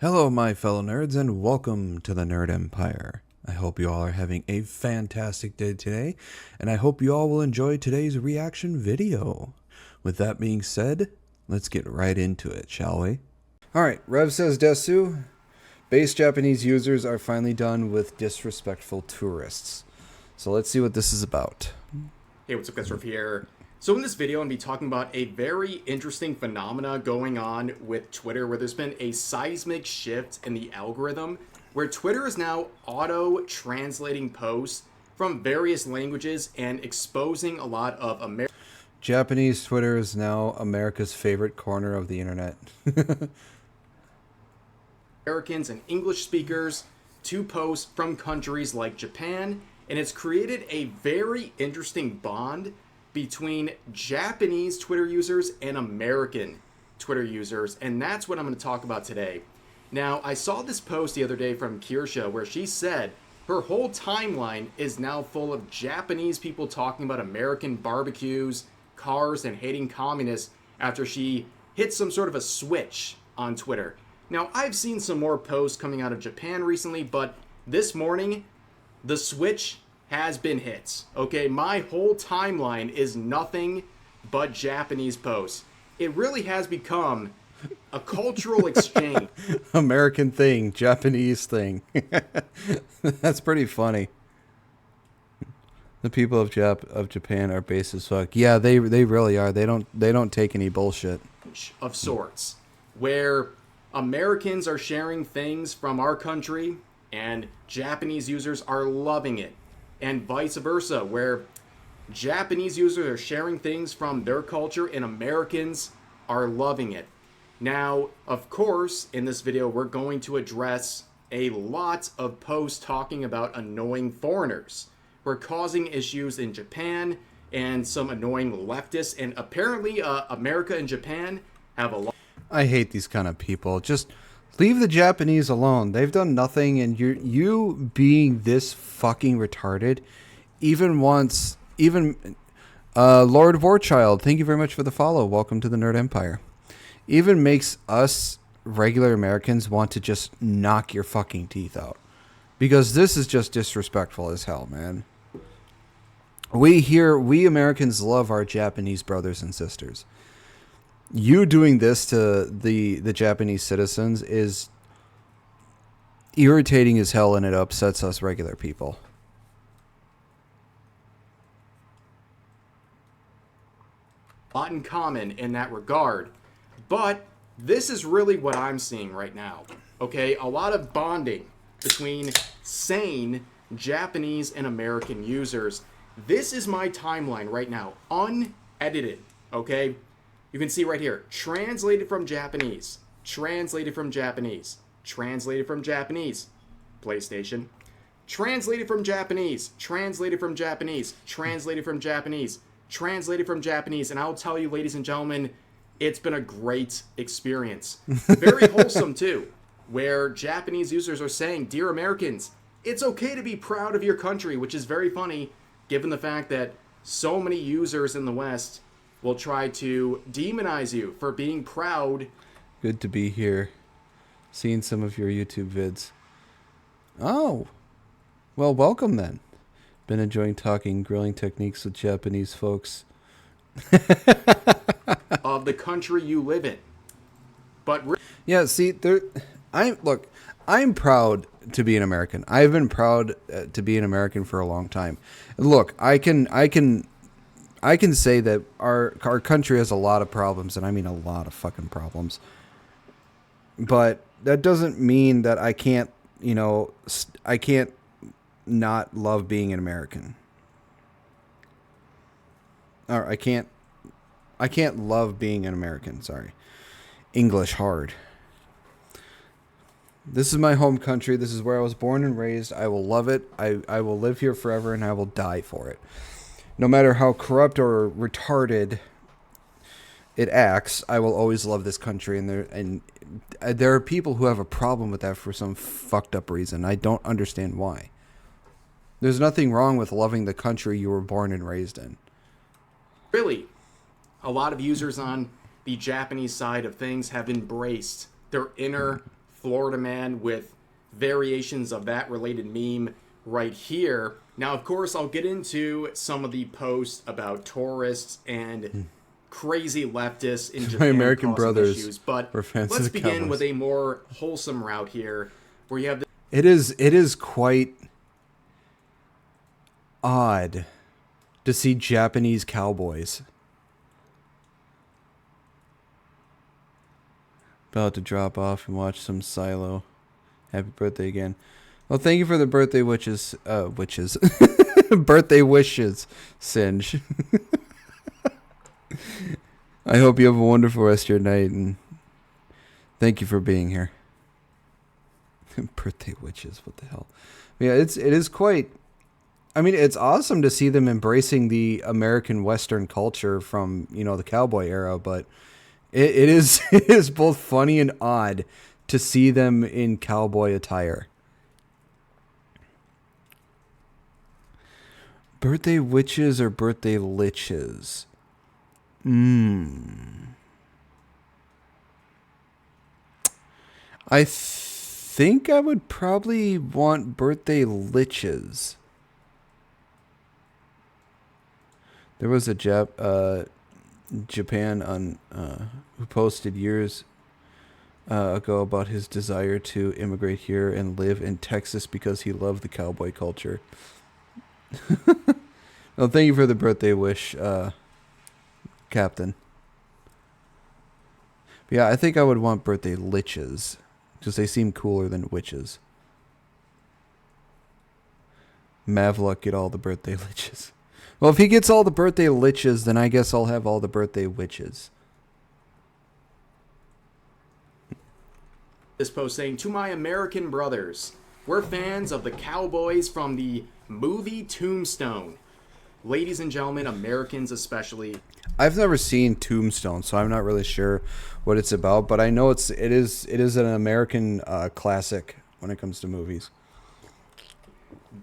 Hello, my fellow nerds, and welcome to the Nerd Empire. I hope you all are having a fantastic day today, and I hope you all will enjoy today's reaction video. With that being said, let's get right into it, shall we? Alright, Rev says Desu, base Japanese users are finally done with disrespectful tourists. So let's see what this is about. Hey, what's up guys, Rev here. So in this video, I'm going to be talking about a very interesting phenomena going on with Twitter, where there's been a seismic shift in the algorithm, where Twitter is now auto-translating posts from various languages and exposing a lot of Japanese Twitter is now America's favorite corner of the internet. Americans and English speakers to posts from countries like Japan, and it's created a very interesting bond between Japanese Twitter users and American Twitter users, and that's what I'm going to talk about today. Now, I saw this post the other day from Kirsha where she said her whole timeline is now full of Japanese people talking about American barbecues, cars, and hating communists after she hit some sort of a switch on Twitter. Now, I've seen some more posts coming out of Japan recently, but this morning, the switch has been hit. Okay, my whole timeline is nothing but Japanese posts. It really has become a cultural exchange. American thing, Japanese thing. That's pretty funny. The people of Japan are base as fuck. Yeah, they really are. They don't take any bullshit. Of sorts, where Americans are sharing things from our country and Japanese users are loving it. And vice versa, where Japanese users are sharing things from their culture and Americans are loving it. Now, of course, in this video, we're going to address a lot of posts talking about annoying foreigners who are causing issues in Japan and some annoying leftists. And apparently, America and Japan have a lot. I hate these kind of people. Just leave the Japanese alone. They've done nothing, and you being this fucking retarded, even Lord Warchild, thank you very much for the follow. Welcome to the Nerd Empire. Even makes us regular Americans want to just knock your fucking teeth out. Because this is just disrespectful as hell, man. We Americans love our Japanese brothers and sisters. You doing this to the Japanese citizens is irritating as hell, and it upsets us regular people. A lot in common in that regard, but this is really what I'm seeing right now. Okay, a lot of bonding between sane Japanese and American users. This is my timeline right now, unedited. Okay. You can see right here, translated from Japanese, translated from Japanese, translated from Japanese, PlayStation, translated from Japanese, translated from Japanese, translated from Japanese, translated from Japanese, and I'll tell you, ladies and gentlemen, it's been a great experience. Very wholesome, too, where Japanese users are saying, "Dear Americans, it's okay to be proud of your country," which is very funny, given the fact that so many users in the West will try to demonize you for being proud. Good to be here. Seeing some of your YouTube vids. Oh. Well, welcome then. Been enjoying talking grilling techniques with Japanese folks. Of the country you live in. But yeah, see, I'm proud to be an American. I've been proud to be an American for a long time. Look, I can say that our country has a lot of problems, and I mean a lot of fucking problems. But that doesn't mean that I can't not love being an American. Or I can't love being an American, sorry. English hard. This is my home country. This is where I was born and raised. I will love it. I will live here forever, and I will die for it. No matter how corrupt or retarded it acts, I will always love this country. And there are people who have a problem with that for some fucked up reason. I don't understand why. There's nothing wrong with loving the country you were born and raised in. really, a lot of users on the Japanese side of things have embraced their inner Florida man with variations of that related meme right here. Now, of course, I'll get into some of the posts about tourists and crazy leftists in Japan My American causing brothers issues, but were fans of let's the begin Cowboys. with a more wholesome route here, where you have the It is quite odd to see Japanese cowboys. About to drop off and watch some Silo. Happy birthday again. Well, thank you for the birthday witches. Birthday wishes, Singe. I hope you have a wonderful rest of your night, and thank you for being here. Birthday witches, what the hell? Yeah, it is quite. I mean, it's awesome to see them embracing the American Western culture from the cowboy era, but it is it is both funny and odd to see them in cowboy attire. Birthday witches or birthday liches? I think I would probably want birthday liches. There was a Japan on who posted years ago about his desire to immigrate here and live in Texas because he loved the cowboy culture. Well, thank you for the birthday wish, Captain. But yeah, I think I would want birthday liches because they seem cooler than witches. Mavluck get all the birthday liches. Well, if he gets all the birthday liches, then I guess I'll have all the birthday witches. this post saying, "To my American brothers, we're fans of the Cowboys from the movie Tombstone. Ladies and gentlemen, Americans especially." I've never seen Tombstone, so I'm not really sure what it's about, but I know it is an American classic when it comes to movies.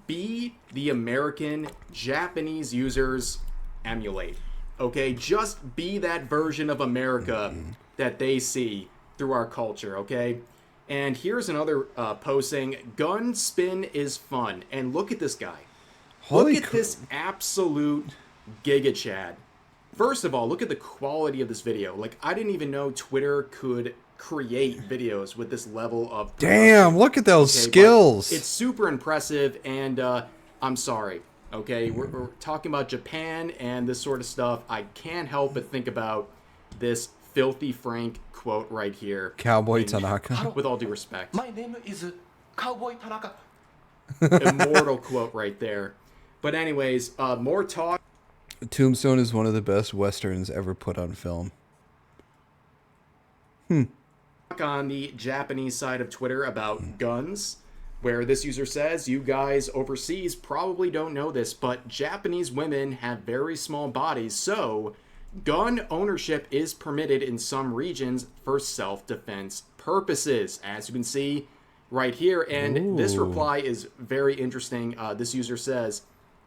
Be the American Japanese users emulate. Okay, just be that version of America that they see through our culture. Okay, and here's another post saying, "Gun spin is fun," and look at this guy. Look at this absolute giga chad. First of all, look at the quality of this video. Like, I didn't even know Twitter could create videos with this level of production. Damn, look at those skills. It's super impressive, and I'm sorry. Okay, we're talking about Japan and this sort of stuff. I can't help but think about this filthy Frank quote right here. Cowboy Tanaka. With all due respect. My name is Cowboy Tanaka. Immortal quote right there. But anyways, more talk. Tombstone is one of the best westerns ever put on film. On the Japanese side of Twitter about guns, where this user says, "You guys overseas probably don't know this, but Japanese women have very small bodies, so gun ownership is permitted in some regions for self-defense purposes," as you can see right here. And this reply is very interesting. This user says,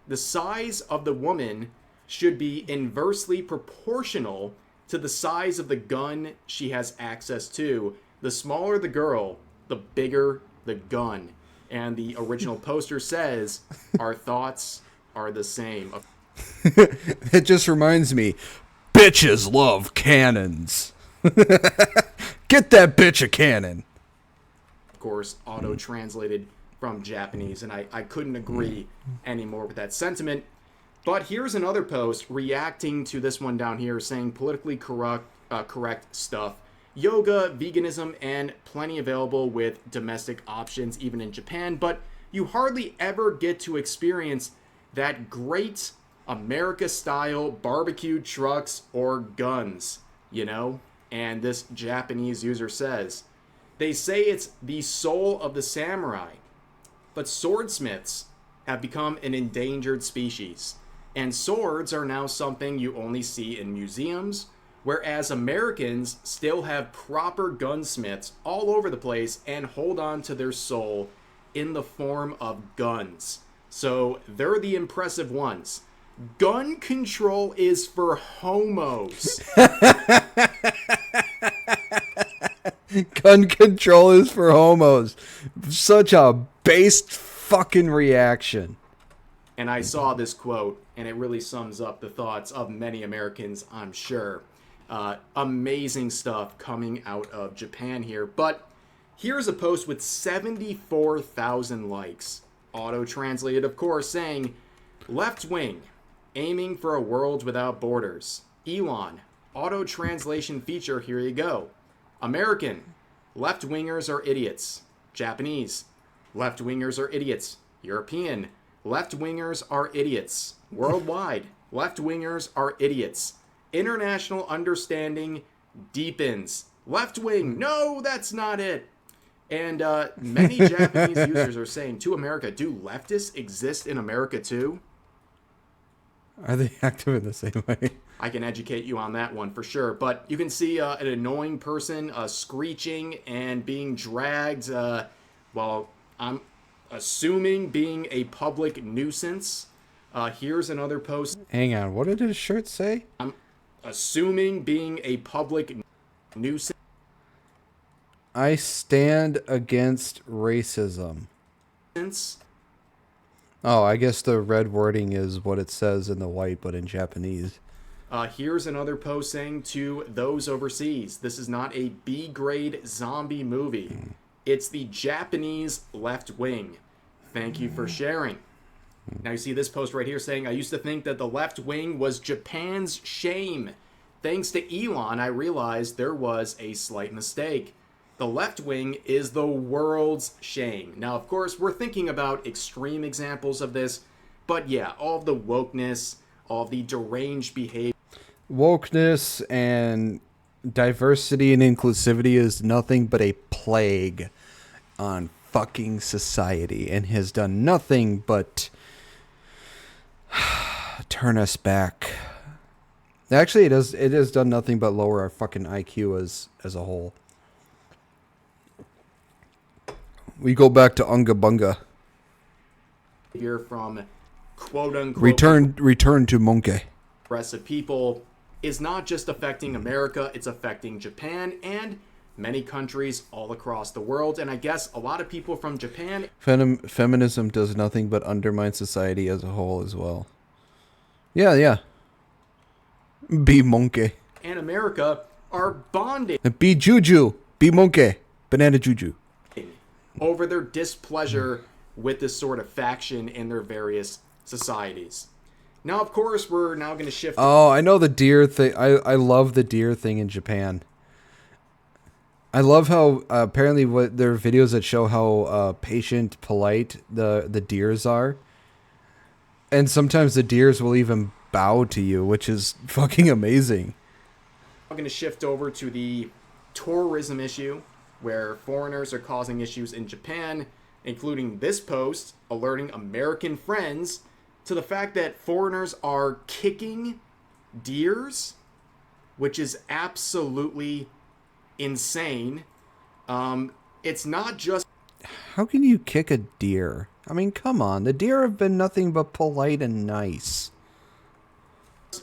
"The size of the woman should be inversely proportional to the size of the gun she has access to. The smaller the girl, the bigger the gun." And the original poster says, "Our thoughts are the same." It just reminds me, bitches love cannons. Get that bitch a cannon. Of course, auto-translated from Japanese, and I couldn't agree anymore with that sentiment. But here's another post reacting to this one down here, saying politically correct stuff. Yoga, veganism, and plenty available with domestic options even in Japan, but you hardly ever get to experience that great America-style barbecue trucks or guns, you know? And this Japanese user says, "They say it's the soul of the samurai, but swordsmiths have become an endangered species. And swords are now something you only see in museums, whereas Americans still have proper gunsmiths all over the place and hold on to their soul in the form of guns. So they're the impressive ones. Gun control is for homos." Gun control is for homos. Such a based fucking reaction. And I saw this quote, and it really sums up the thoughts of many Americans, I'm sure. Amazing stuff coming out of Japan here. But here's a post with 74,000 likes. Auto-translated, of course, saying, left wing, aiming for a world without borders. Elon, auto-translation feature, here you go. American, left-wingers are idiots. Japanese, left-wingers are idiots. European, left-wingers are idiots. Worldwide, left-wingers are idiots. International understanding deepens. Left-wing, no, that's not it. And many Japanese users are saying to America, do leftists exist in America too? Are they active in the same way? I can educate you on that one for sure. But you can see an annoying person screeching and being dragged while I'm assuming being a public nuisance. Here's another post. Hang on, what did his shirt say? I'm assuming being a public nuisance. I stand against racism. Oh, I guess the red wording is what it says in the white, but in Japanese. Here's another post saying to those overseas, this is not a B-grade zombie movie. It's the Japanese left wing. Thank you for sharing. Now you see this post right here saying, I used to think that the left wing was Japan's shame. Thanks to Elon, I realized there was a slight mistake. The left wing is the world's shame. Now, of course, we're thinking about extreme examples of this, but yeah, all of the wokeness, all of the deranged behavior. Wokeness and diversity and inclusivity is nothing but a plague on fucking society and has done nothing but turn us back. Actually, it has done nothing but lower our fucking IQ as a whole. We go back to Unga Bunga. From quote-unquote return to Monkey. Progressive people is not just affecting America, it's affecting Japan and many countries all across the world. And I guess a lot of people from Japan... Feminism does nothing but undermine society as a whole as well. Yeah. Be monkey. And America are bonding. Be juju. Be monkey. Banana juju. Over their displeasure with this sort of faction in their various societies. Now, of course, we're now going to shift... Oh, I know the deer thing. I love the deer thing in Japan. I love how apparently what there are videos that show how patient, polite the deers are. And sometimes the deers will even bow to you, which is fucking amazing. I'm going to shift over to the tourism issue, where foreigners are causing issues in Japan, including this post alerting American friends to the fact that foreigners are kicking deers, which is absolutely insane. It's not just... How can you kick a deer? I mean, come on. The deer have been nothing but polite and nice.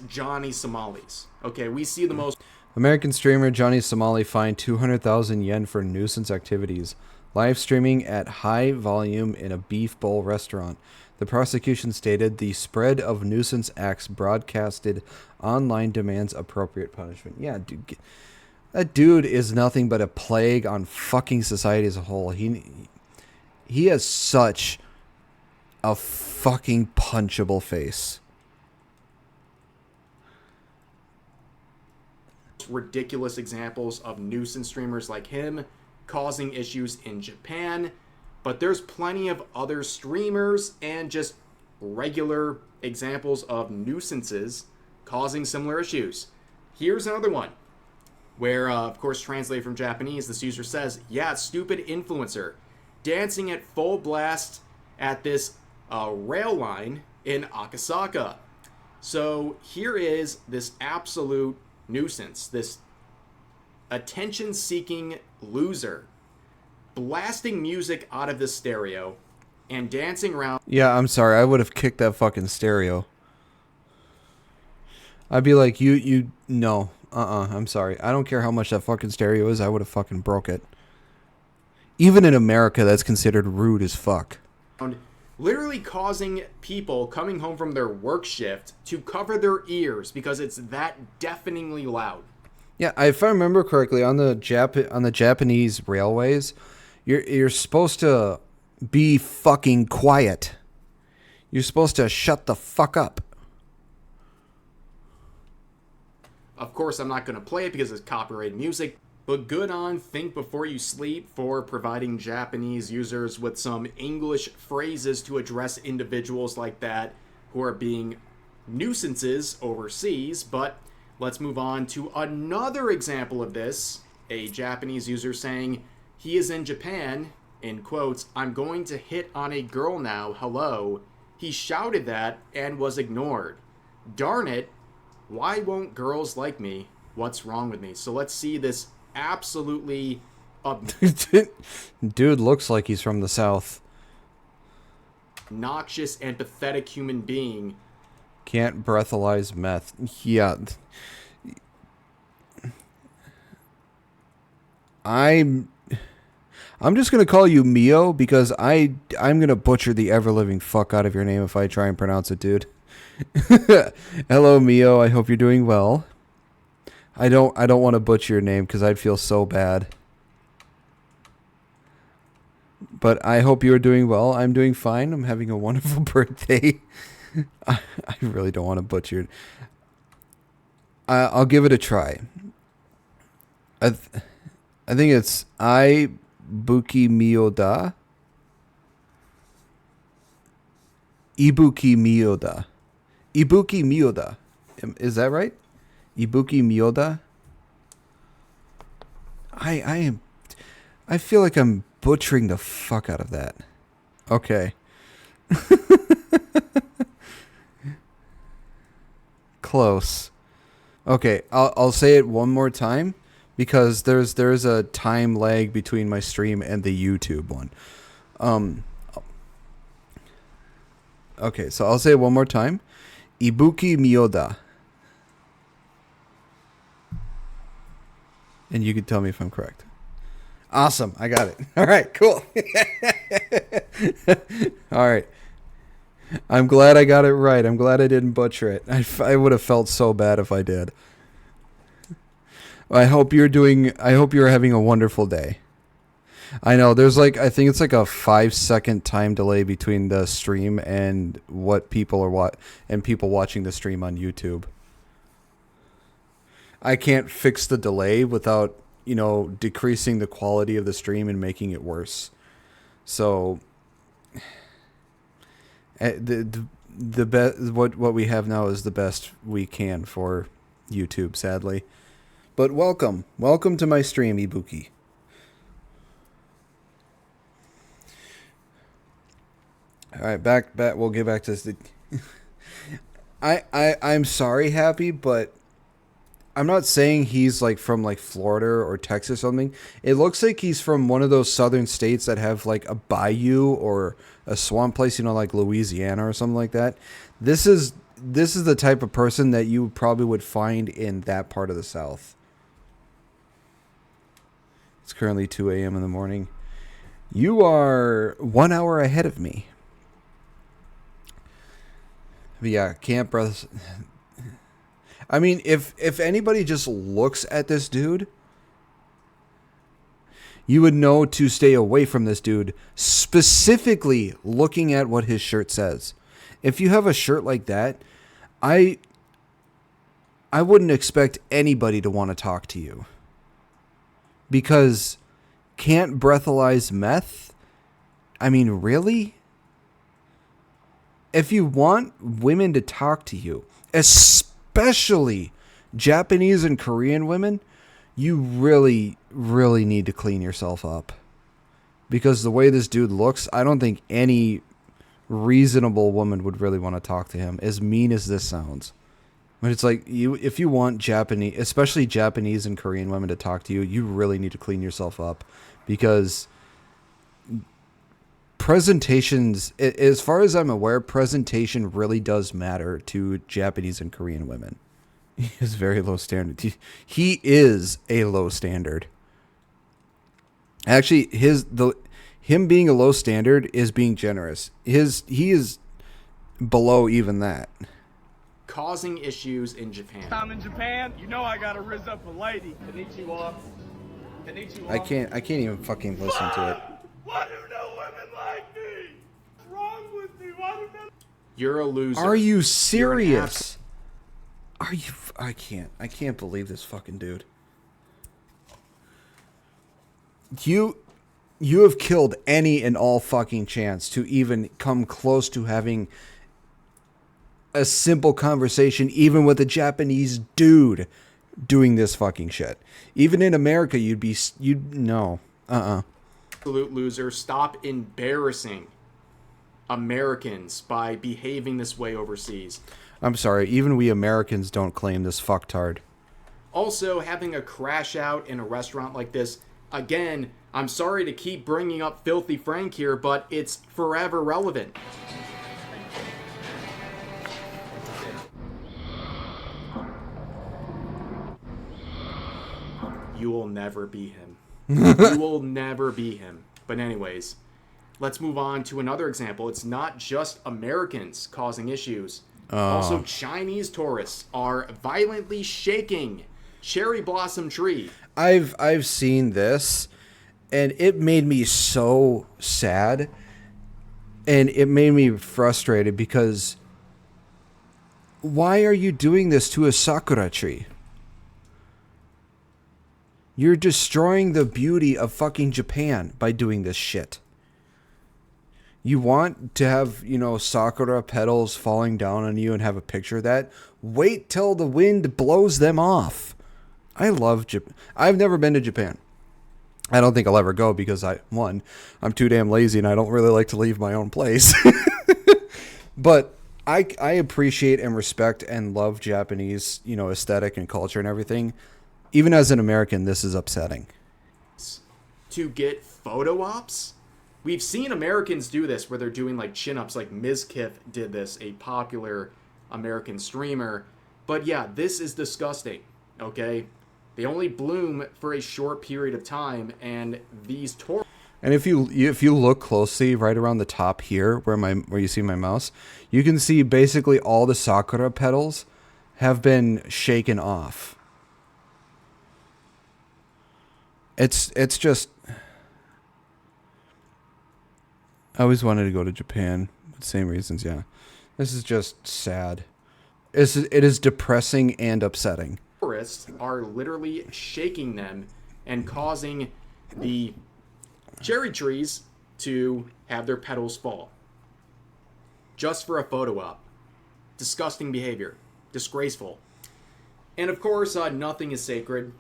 Johnny Somalis. Okay, we see the most... American streamer Johnny Somali fined 200,000 yen for nuisance activities. Live streaming at high volume in a beef bowl restaurant. The prosecution stated the spread of nuisance acts broadcasted online demands appropriate punishment. Yeah, dude. That dude is nothing but a plague on fucking society as a whole. He has such a fucking punchable face. Ridiculous examples of nuisance streamers like him causing issues in Japan, but there's plenty of other streamers and just regular examples of nuisances causing similar issues. Here's another one where, of course, translated from Japanese, this user says, yeah, stupid influencer dancing at full blast at this rail line in Akasaka. So here is this absolute nuisance, this attention-seeking loser blasting music out of the stereo and dancing around. Yeah, I'm sorry. I would have kicked that fucking stereo. I'd be like, no. I'm sorry. I don't care how much that fucking stereo is. I would have fucking broke it. Even in America, that's considered rude as fuck. Literally causing people coming home from their work shift to cover their ears because it's that deafeningly loud. Yeah, if I remember correctly, on the Japanese railways, you're supposed to be fucking quiet. You're supposed to shut the fuck up. Of course, I'm not going to play it because it's copyrighted music, but good on Think Before You Sleep for providing Japanese users with some English phrases to address individuals like that who are being nuisances overseas. But let's move on to another example of this. A Japanese user saying, he is in Japan, in quotes, I'm going to hit on a girl now, hello. He shouted that and was ignored. Darn it. Why won't girls like me? What's wrong with me? So let's see this absolutely... Dude looks like he's from the South. Noxious and pathetic human being. Can't breathalyze meth. Yeah. I'm just going to call you Mio because I'm going to butcher the ever-living fuck out of your name if I try and pronounce it, dude. Hello, Mio. I hope you're doing well. I don't want to butcher your name because I'd feel so bad. But I hope you're doing well. I'm doing fine. I'm having a wonderful birthday. I really don't want to butcher it. I'll give it a try. I think it's Ibuki Miyoda. Ibuki Miyoda. Ibuki Miyoda. Is that right? Ibuki Miyoda? I feel like I'm butchering the fuck out of that. Okay. Close. Okay, I'll say it one more time because there's a time lag between my stream and the YouTube one. Okay, so I'll say it one more time. Ibuki Miyoda. And you can tell me if I'm correct. Awesome, I got it. All right, cool. All right. I'm glad I got it right. I'm glad I didn't butcher it. I would have felt so bad if I did. I hope you're having a wonderful day. I know there's I think it's like a 5-second time delay between the stream and what people are and people watching the stream on YouTube. I can't fix the delay without, decreasing the quality of the stream and making it worse. So the best what we have now is the best we can for YouTube, sadly. But welcome to my stream, Ibuki. All right, back. We'll get back to this. I'm sorry, Happy, but I'm not saying he's from Florida or Texas or something. It looks like he's from one of those southern states that have a bayou or a swamp place, like Louisiana or something like that. This is the type of person that you probably would find in that part of the South. It's currently 2 a.m. in the morning. You are 1 hour ahead of me. But yeah, Camp Brothers. I mean, if anybody just looks at this dude, you would know to stay away from this dude, specifically looking at what his shirt says. If you have a shirt like that, I wouldn't expect anybody to want to talk to you. Because can't breathalyze meth? I mean, really? If you want women to talk to you, especially Japanese and Korean women, you really, really need to clean yourself up. Because the way this dude looks, I don't think any reasonable woman would really want to talk to him, as mean as this sounds. But it's if you want Japanese, especially Japanese and Korean women to talk to you, you really need to clean yourself up. Because presentations, as far as I'm aware, presentation really does matter to Japanese and Korean women. He is very low standard. He is a low standard. Actually, him being a low standard is being generous. He is below even that. Causing issues in Japan. I'm in Japan. You know I gotta riz up a lady. Konnichiwa. Konnichiwa. I can't even fucking listen to it. Why do no women like me? What's wrong with me? Why do no... You're a loser. Are you serious? Are you? I can't believe this fucking dude. You have killed any and all fucking chance to even come close to having a simple conversation, even with a Japanese dude doing this fucking shit. Even in America, you'd no. Absolute loser. Stop embarrassing Americans by behaving this way overseas. I'm sorry, even we Americans don't claim this fucktard. Also, having a crash out in a restaurant like this, again, I'm sorry to keep bringing up Filthy Frank here, but it's forever relevant. You will never be him. You will never be him. But anyways, let's move on to another example. It's not just Americans causing issues. Also, Chinese tourists are violently shaking cherry blossom tree. I've seen this, and it made me so sad, and it made me frustrated because why are you doing this to a sakura tree? You're destroying the beauty of fucking Japan by doing this shit. You want to have, sakura petals falling down on you and have a picture of that? Wait till the wind blows them off. I love Japan. I've never been to Japan. I don't think I'll ever go because I'm too damn lazy and I don't really like to leave my own place. But I appreciate and respect and love Japanese, aesthetic and culture and everything. Even as an American, this is upsetting. To get photo ops? We've seen Americans do this where they're doing like chin-ups, like Mizkif did this, a popular American streamer. But yeah, this is disgusting, okay? They only bloom for a short period of time, and these tourists... And if you look closely right around the top here, where you see my mouse, you can see basically all the sakura petals have been shaken off. It's just... I always wanted to go to Japan. Same reasons, yeah. This is just sad. It is depressing and upsetting. Tourists are literally shaking them and causing the cherry trees to have their petals fall. Just for a photo op. Disgusting behavior. Disgraceful. And of course, nothing is sacred.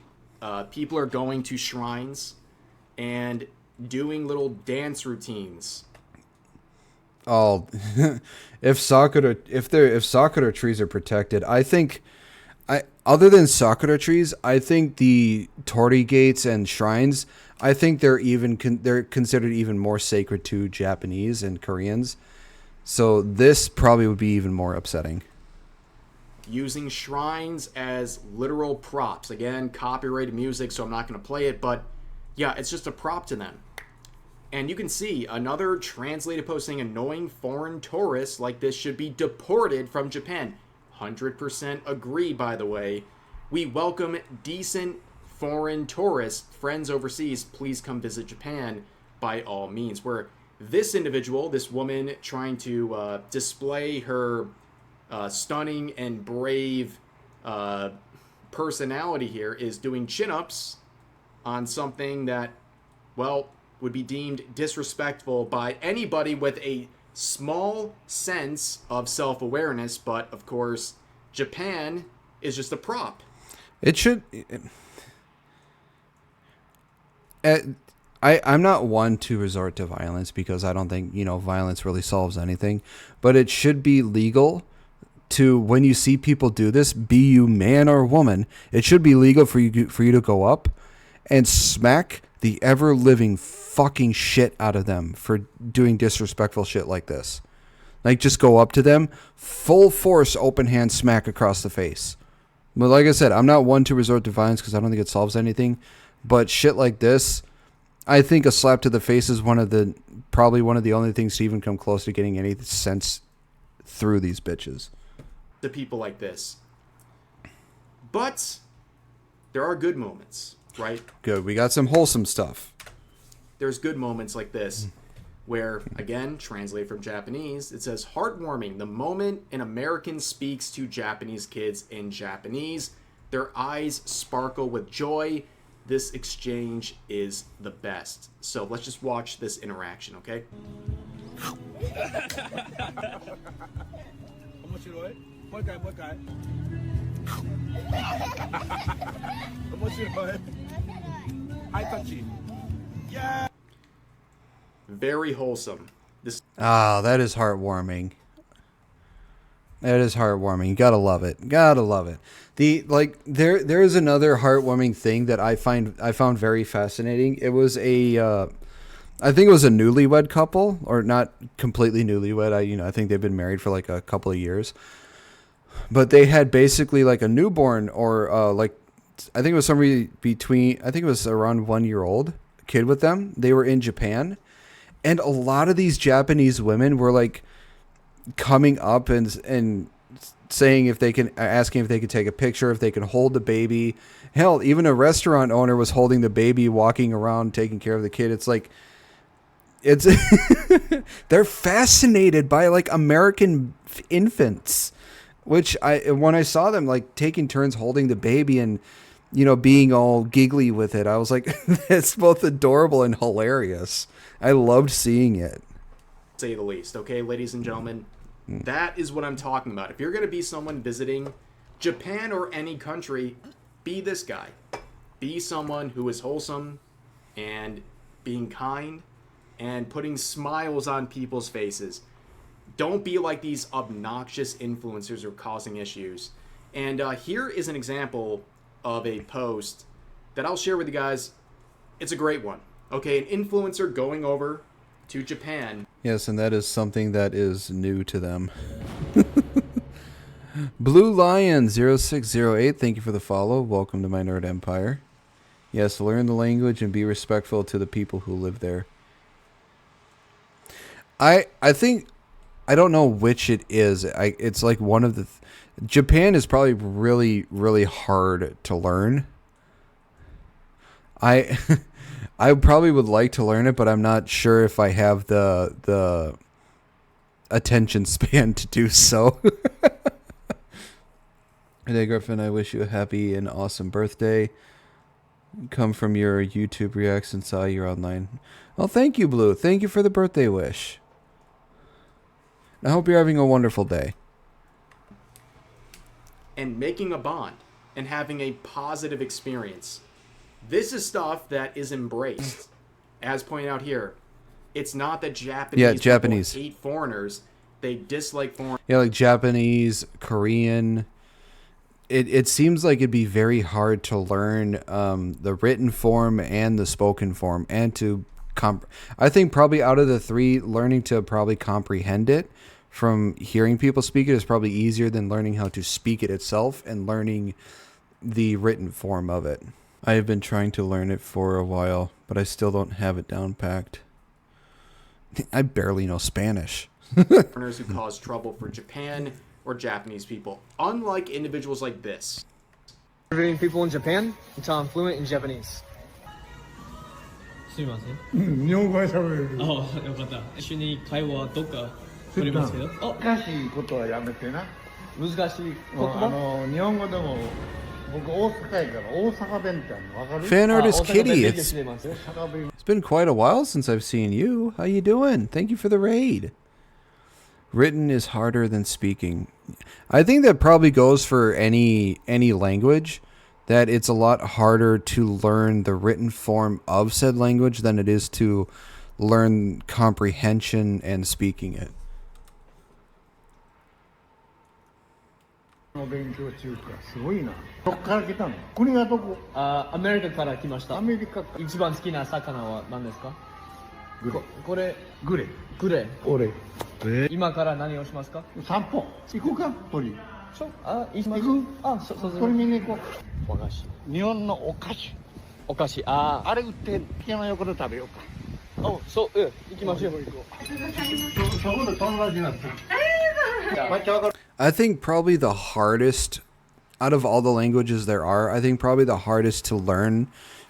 People are going to shrines and doing little dance routines. Oh, if sakura trees are protected, I think, other than sakura trees, I think the torii gates and shrines, I think they're considered even more sacred to Japanese and Koreans. So this probably would be even more upsetting. Using shrines as literal props. Again, copyrighted music, so I'm not going to play it, but yeah, it's just a prop to them. And you can see another translated post saying annoying foreign tourists like this should be deported from Japan. 100% agree, by the way. We welcome decent foreign tourists, friends overseas, please come visit Japan by all means. Where this individual, this woman trying to display her stunning and brave personality here is doing chin-ups on something that, well, would be deemed disrespectful by anybody with a small sense of self-awareness, but of course, Japan is just a prop. It should... I'm not one to resort to violence because I don't think, violence really solves anything, but it should be legal to, when you see people do this, be you man or woman, it should be legal for you to go up and smack the ever-living fucking shit out of them for doing disrespectful shit like this. Like, just go up to them, full force, open hand smack across the face. But like I said, I'm not one to resort to violence because I don't think it solves anything. But shit like this, I think a slap to the face is probably one of the only things to even come close to getting any sense through these bitches. To people like this. But there are good moments, right? Good. We got some wholesome stuff. There's good moments like this where, again, translate from Japanese, it says, heartwarming, the moment an American speaks to Japanese kids in Japanese, their eyes sparkle with joy. This exchange is the best. So let's just watch this interaction, okay? 面白いもう一回もう一回面白いハイタッチ Very wholesome. This That is heartwarming. That is heartwarming. You gotta love it. Gotta love it. There is another heartwarming thing that I found very fascinating. It was I think it was a newlywed couple, or not completely newlywed. I think they've been married for like a couple of years, but they had basically like a newborn, or I think it was somebody I think it was around 1 year old kid with them. They were in Japan, and a lot of these Japanese women were like coming up and saying asking if they could take a picture, if they could hold the baby. Hell, even a restaurant owner was holding the baby, walking around, taking care of the kid. It's like, they're fascinated by like American infants, which when I saw them like taking turns holding the baby and, being all giggly with it, I was like, it's both adorable and hilarious. I loved seeing it. Say the least, okay, ladies and gentlemen? That is what I'm talking about. If you're going to be someone visiting Japan or any country, be this guy. Be someone who is wholesome and being kind and putting smiles on people's faces. Don't be like these obnoxious influencers who are causing issues. And here is an example of a post that I'll share with you guys. It's a great one. Okay, an influencer going over to Japan. Yes, and that is something that is new to them. Blue Lion 0608, thank you for the follow. Welcome to my nerd empire. Yes, learn the language and be respectful to the people who live there. I think, I don't know which it is. It's like one of the... Japan is probably really, really hard to learn. I probably would like to learn it, but I'm not sure if I have the attention span to do so. Hey, Griffin, I wish you a happy and awesome birthday. Come from your YouTube reacts and saw you're online. Well, thank you, Blue. Thank you for the birthday wish. I hope you're having a wonderful day. And making a bond and having a positive experience. This is stuff that is embraced. As pointed out here, it's not that Japanese people hate foreigners. They dislike foreigners. Yeah, like Japanese, Korean. It seems like it'd be very hard to learn the written form and the spoken form, and to I think probably out of the three, learning to probably comprehend it from hearing people speak it is probably easier than learning how to speak it itself and learning the written form of it. I have been trying to learn it for a while, but I still don't have it down packed. I barely know Spanish. Foreigners who cause trouble for Japan or Japanese people, unlike individuals like this. Visiting people in Japan until I'm fluent in Japanese. すみません。日本語は喋れる。あ、よかった。一緒に会話どっか取りますけど。あ、難しいことはやめてな。難しい言葉日本語でも僕大阪やから大阪弁ってあるの分かる Fan artist Kitty, 大 it's 阪弁勉強してますよ。 it's been quite a while since I've seen you. How you doing? Thank you for the raid. Written is harder than speaking. I think that probably goes for any language, that it's a lot harder to learn the written form of said language than it is to learn comprehension and speaking it. の勉強中かすごいな。どっから来たの？国はどこ？アメリカから来ました。アメリカか。一番好きな魚は何ですか？グレ。これグレ。グレ。俺。今から何をしますか？散歩。行こうか鳥。そうあ行きま行しょうくあそうそれ見に行こ和菓子う。日本のお菓子。お菓子ああれ売ってピアノ横で食べようか。おそう行きましょうそこで友達になった。めっちゃわかる。 I think probably the hardest out of all the languages there are, I think probably the hardest to learn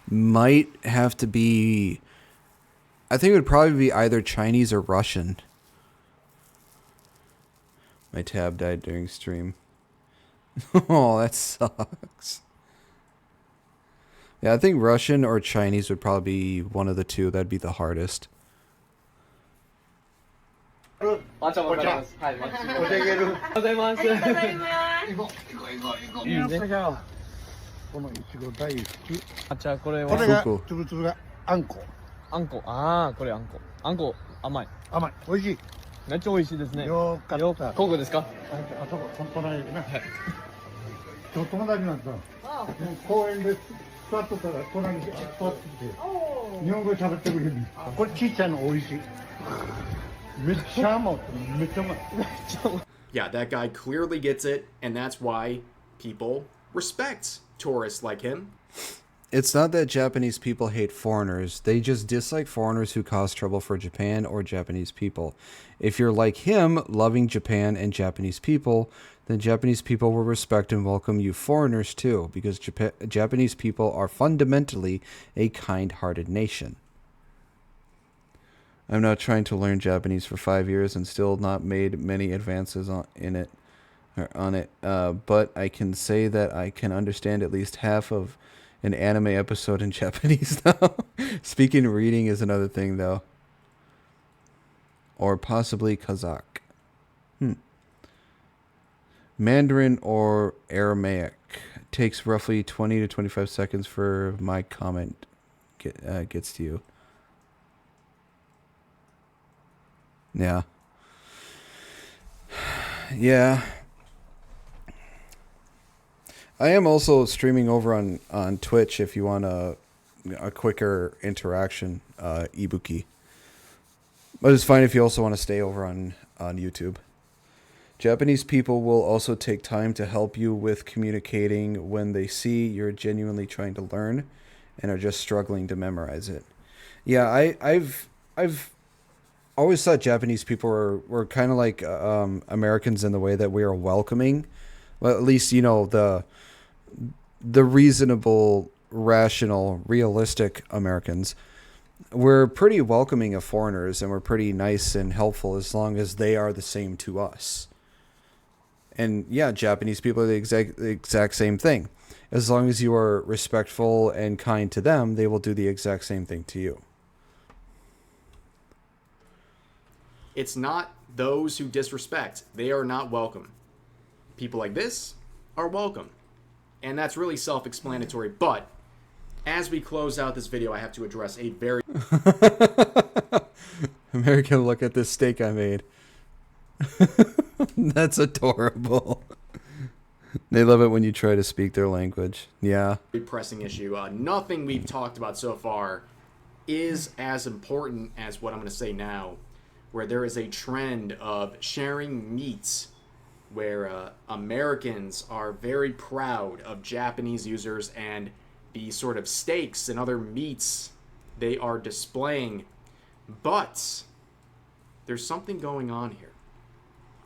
might have to be, I think it would probably be either Chinese or Russian. My tab died during stream. Oh, that sucks. Yeah, I think Russian or Chinese would probably be one of the two. That'd be the hardest. あちゃんわかりますはいマッチお手げる。ございます行こう行こう行こう行こう。いいねこのいちご大好き。あちゃんこれはこれがそうつぶつぶがあんこ。あんこああこれあんこあんこ甘い甘い。美味しい。めっちゃ美味しいですねよかった。ここですかあそこ、隣でね。今日友達になったの。公園で座っとったら隣に座ってきて、日本語で喋ってくれる。これちっちゃいの美味しい。めっちゃ甘い。めっちゃうまい。 Yeah, that guy clearly gets it, and that's why people respect tourists like him. It's not that Japanese people hate foreigners. They just dislike foreigners who cause trouble for Japan or Japanese people. If you're like him, loving Japan and Japanese people, then Japanese people will respect and welcome you foreigners too, because Japanese people are fundamentally a kind-hearted nation. I'm now trying to learn Japanese for 5 years and still not made many advances on it. But I can say that I can understand at least half of an anime episode in Japanese now. Speaking and reading is another thing, though. Or possibly Kazakh. Mandarin or Aramaic. Takes roughly 20 to 25 seconds for my comment gets to you. Yeah. Yeah. I am also streaming over on Twitch if you want a quicker interaction, Ibuki. But it's fine if you also want to stay over on YouTube. Japanese people will also take time to help you with communicating when they see you're genuinely trying to learn and are just struggling to memorize it. Yeah, I've always thought Japanese people were kind of like Americans in the way that we are welcoming. Well, at least, you know, the reasonable, rational, realistic Americans. We're pretty welcoming of foreigners, and we're pretty nice and helpful as long as they are the same to us. And yeah, Japanese people are the exact same thing. As long as you are respectful and kind to them, they will do the exact same thing to you. It's not those who disrespect. They are not welcome. People like this are welcome. And that's really self-explanatory. But as we close out this video, I have to address a very... American, look at this steak I made. That's adorable. They love it when you try to speak their language. Yeah. pressing issue. Nothing we've talked about so far is as important as what I'm going to say now, where there is a trend of sharing meats, where Americans are very proud of Japanese users and the sort of steaks and other meats they are displaying. But there's something going on here.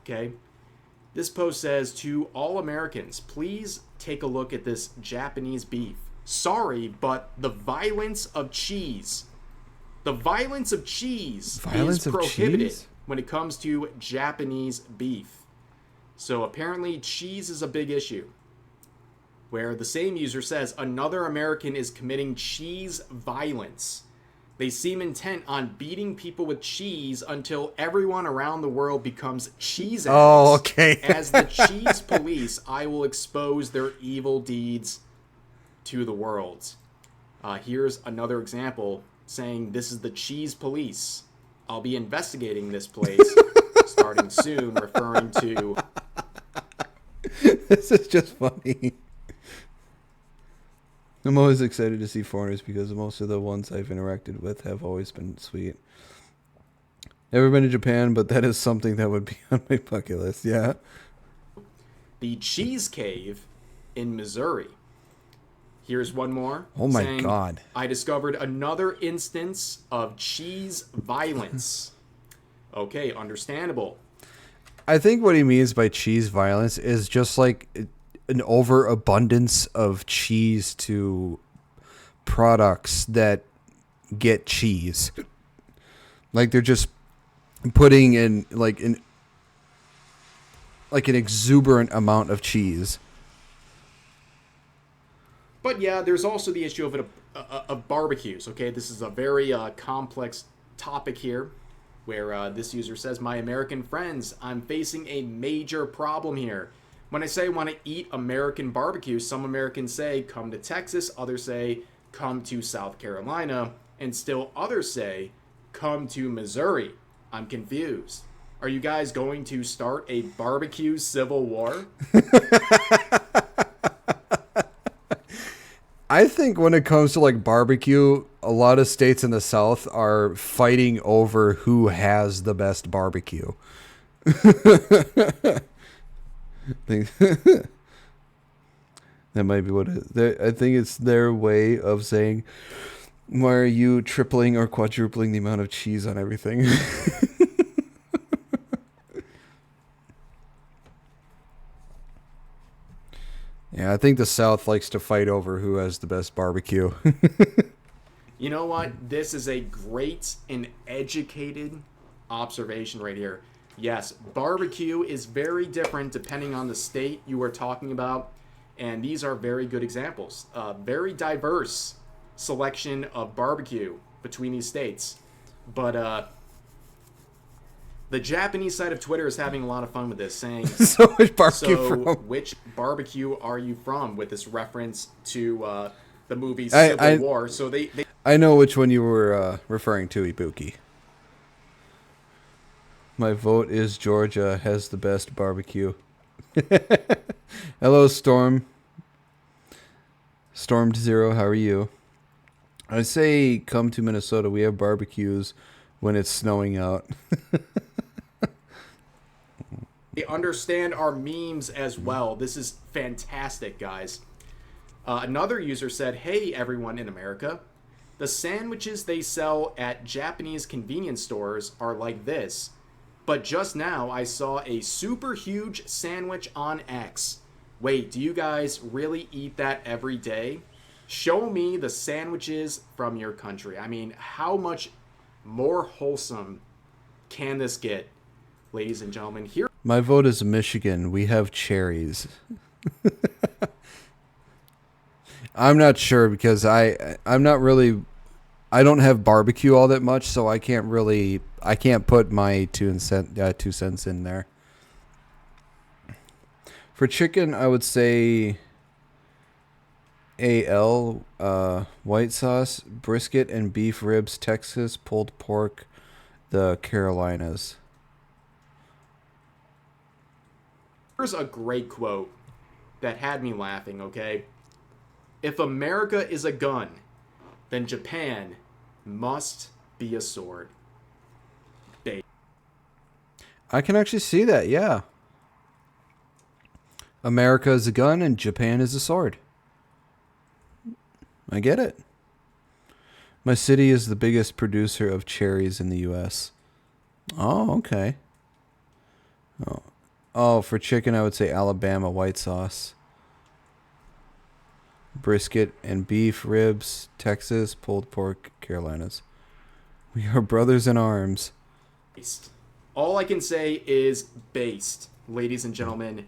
Okay? This post says, to all Americans, please take a look at this Japanese beef. Sorry, but the violence of cheese. The violence of cheese is prohibited when it comes to Japanese beef. So apparently cheese is a big issue. Where the same user says another American is committing cheese violence. They seem intent on beating people with cheese until everyone around the world becomes cheese addicts. Oh, okay. As the cheese police, I will expose their evil deeds to the world. Here's another example saying this is the cheese police. I'll be investigating this place starting soon, referring to... This is just funny. I'm always excited to see foreigners because most of the ones I've interacted with have always been sweet. Never been to Japan, but that is something that would be on my bucket list, yeah. the Cheese Cave in Missouri. Here's one more. Oh my saying, God. I discovered another instance of cheese violence. Okay, understandable. I think what he means by cheese violence is just like an overabundance of cheese to products that get cheese. Like they're just putting in like an exuberant amount of cheese. But yeah, there's also the issue of barbecues. Okay, this is a very complex topic here, where this user says, "My American friends, I'm facing a major problem here. When I say I want to eat American barbecue, some Americans say come to Texas, others say come to South Carolina, and still others say come to Missouri. I'm confused. Are you guys going to start a barbecue civil war?" I think when it comes to like barbecue, a lot of states in the South are fighting over who has the best barbecue. That might be what it is. I think it's their way of saying, why are you tripling or quadrupling the amount of cheese on everything? Yeah, I think the South likes to fight over who has the best barbecue. You know what? This is a great and educated observation right here. Yes, barbecue is very different depending on the state you are talking about, and these are very good examples. Very diverse selection of barbecue between these states. But the Japanese side of Twitter is having a lot of fun with this, saying, So which barbecue so from? which barbecue are you from? With this reference to the movie Civil War. So they I know which one you were referring to, Ibuki. My vote is Georgia has the best barbecue. Hello, Storm. Stormed Zero, how are you? I say come to Minnesota. We have barbecues when it's snowing out. They understand our memes as well. This is fantastic, guys. Another user said, "Hey, everyone in America. The sandwiches they sell at Japanese convenience stores are like this. But just now, I saw a super huge sandwich on X. Wait, do you guys really eat that every day? Show me the sandwiches from your country." I mean, how much more wholesome can this get, ladies and gentlemen? Here. My vote is Michigan. We have cherries. I'm not sure because I'm not really, I don't have barbecue all that much, so I can't put my 2 cents in there. For chicken, I would say AL, white sauce, brisket and beef ribs, Texas, pulled pork, the Carolinas. Here's a great quote that had me laughing, okay? "If America is a gun, then Japan must be a sword." I can actually see that, yeah. America is a gun and Japan is a sword. I get it. My city is the biggest producer of cherries in the U.S. Oh, okay. Oh, for chicken, I would say Alabama white sauce. Brisket and beef ribs, Texas, pulled pork, Carolinas. We are brothers in arms. All I can say is based, ladies and gentlemen.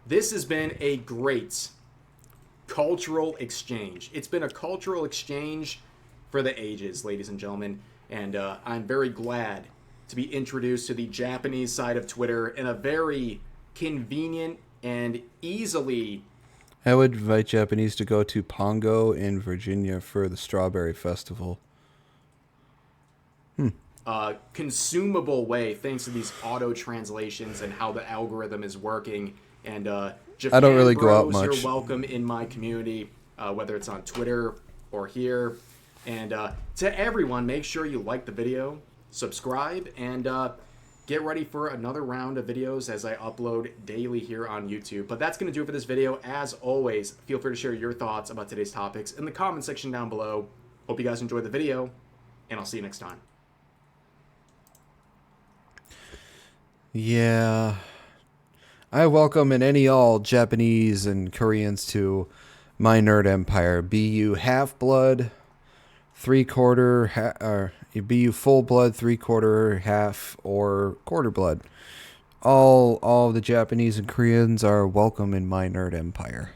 This has been a great cultural exchange. It's been a cultural exchange for the ages, ladies and gentlemen. And I'm very glad to be introduced to the Japanese side of Twitter in a very convenient and easily... I would invite Japanese to go to Pongo in Virginia for the Strawberry Festival. consumable way thanks to these auto translations and how the algorithm is working. And Japan I don't really go out bros, much. You're welcome in my community, whether it's on Twitter or here. And to everyone, make sure you like the video, subscribe, and get ready for another round of videos as I upload daily here on YouTube. But that's going to do it for this video. As always, feel free to share your thoughts about today's topics in the comment section down below. Hope you guys enjoyed the video, and I'll see you next time. Yeah. I welcome any all Japanese and Koreans to my nerd empire. Be you half-blood, three-quarter, be you full-blood, three-quarter, half, or quarter-blood. All the Japanese and Koreans are welcome in my nerd empire.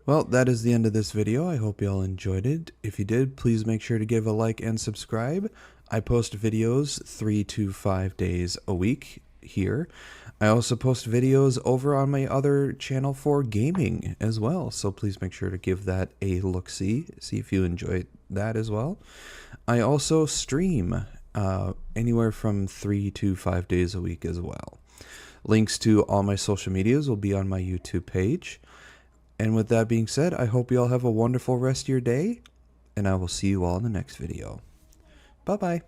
Well, that is the end of this video. I hope you all enjoyed it. If you did, please make sure to give a like and subscribe. I post videos 3 to 5 days a week here. I also post videos over on my other channel for gaming as well, so please make sure to give that a look-see, see if you enjoy that as well. I also stream anywhere from 3 to 5 days a week as well. Links to all my social medias will be on my YouTube page. And with that being said, I hope you all have a wonderful rest of your day, and I will see you all in the next video. Bye-bye.